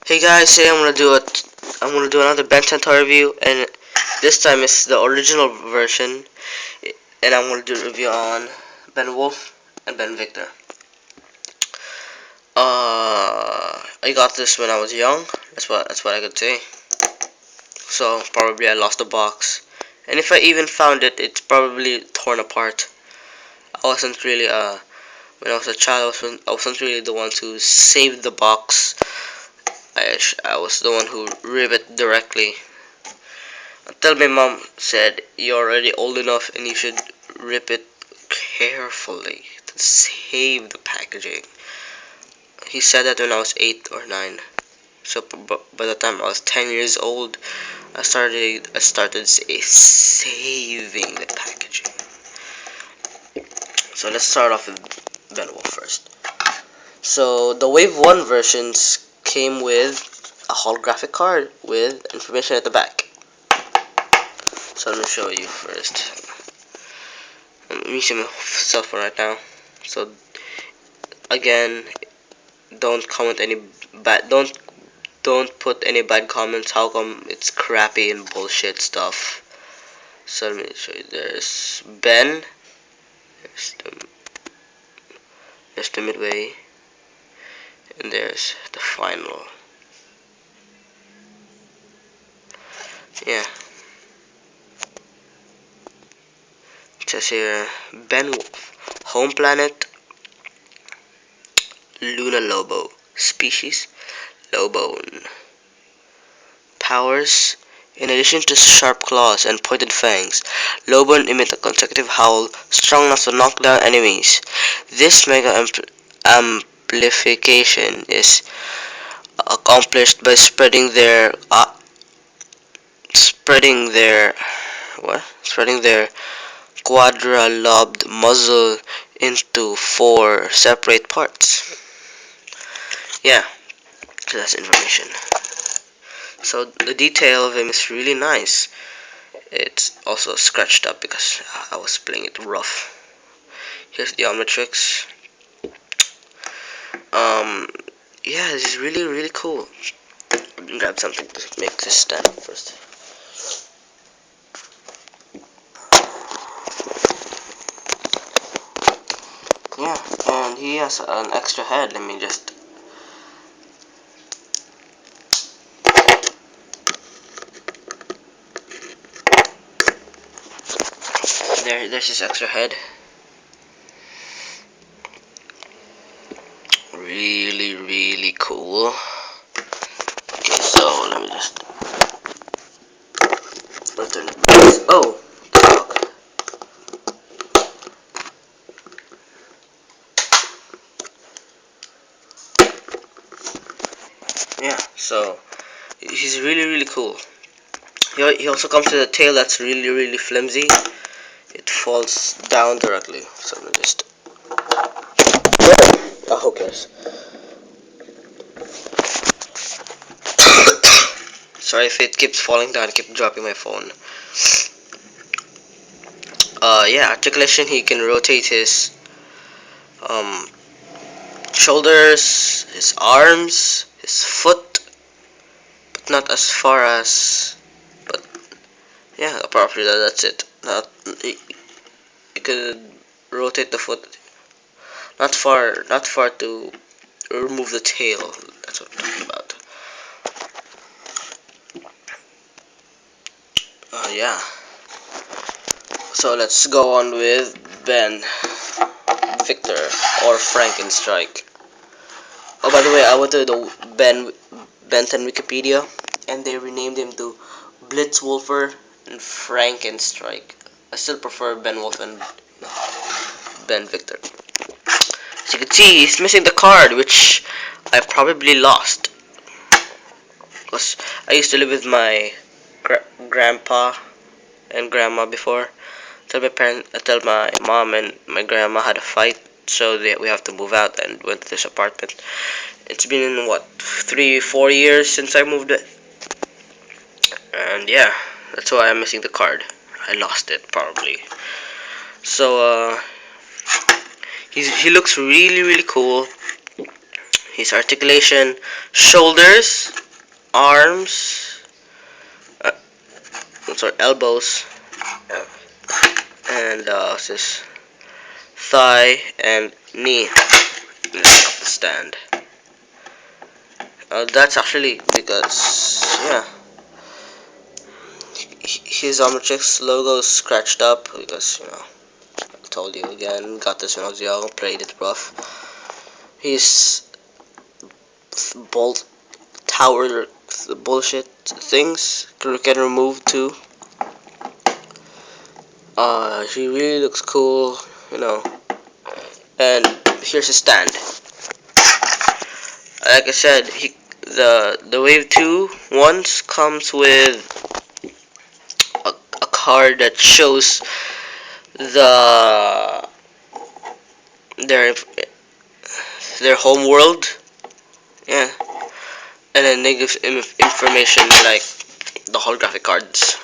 Hey guys, today I'm gonna do another benvicktor review, and this time it's the original version, and I'm gonna do a review on benwolf and benvicktor. I got this when I was young. That's what I could say. So probably I lost the box, and if I even found it, it's probably torn apart. I wasn't really when I was a child, I wasn't really the one to save the box. I was the one who ripped it directly. Until my mom said, "You're already old enough and you should rip it carefully to save the packaging." He said that when I was 8 or 9. So by the time I was 10 years old, I started saving the packaging. So let's start off with benwolf first. So the Wave 1 versions came with a holographic card with information at the back. So let me show you first. Let me see myself right now. So again, don't comment any bad. Don't put any bad comments. How come it's crappy and bullshit stuff? So let me show you. There's Ben. There's the midway, and there's the final. Yeah. It says here benwolf, home planet Luna Lobo, species Lobone. Powers: in addition to sharp claws and pointed fangs, Lobone emit a consecutive howl strong enough to knock down enemies. This mega amplification is accomplished by spreading their spreading their quadra-lobed muzzle into 4 separate parts. Yeah, so that's information. So the detail of him is really nice. It's also scratched up because I was playing it rough. Here's the Omnitrix. Um, yeah, this is really cool. I'm gonna grab something to make this stand up first. Yeah, and he has an extra head. Let me just. There's his extra head. Really cool. Okay, so let me just. Let's turn it. Oh, fuck. Yeah, so he's really cool. He also comes with a tail that's really flimsy. It falls down directly. So let me just. Oh, who cares? Sorry if it keeps falling down. I keep dropping my phone. Yeah, articulation. He can rotate his um shoulders, his arms, his foot, but not as far as. But yeah, apart from that, that's it. You could rotate the foot, not far to remove the tail. That's what I'm talking about. Yeah. So let's go on with benvicktor or Frankenstrike. Oh, by the way, I went to the Benton Wikipedia, and they renamed him to Blitzwolfer and Frankenstrike. I still prefer benwolf and benvicktor. As you can see, he's missing the card, which I probably lost. Because I used to live with my grandpa and grandma before. Tell my mom and my grandma had a fight, so we have to move out and went to this apartment. It's been what 3-4 years since I moved it, and yeah, that's why I'm missing the card. I lost it probably. So he looks really cool. his articulation, shoulders, arms, uh, sorry, elbows, and his thigh and knee of the stand. That's actually because, yeah, his Omnitrix logo is scratched up because, I told you again, got this when I was young, played it rough. His bolt tower bullshit things can remove too. He really looks cool, and here's his stand. Like I said, the Wave 2 once comes with a card that shows the their their home world, yeah, and then they give information like the holographic cards.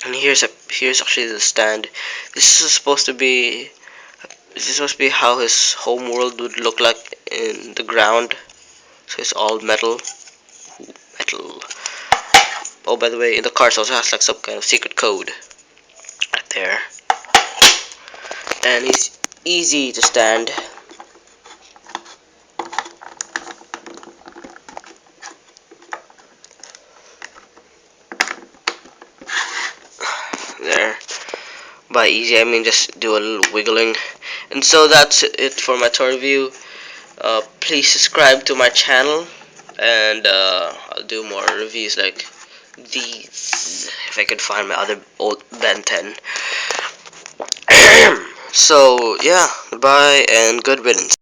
And here's actually the stand. This is supposed to be how his home world would look like in the ground. So it's all metal. Metal. Oh, by the way, in the cards also has like some kind of secret code right there. And he's easy to stand. There. By easy, I mean just do a little wiggling. And so that's it for my toy review. Please subscribe to my channel, and I'll do more reviews like these if I could find my other old Ben 10. So yeah, goodbye and good riddance.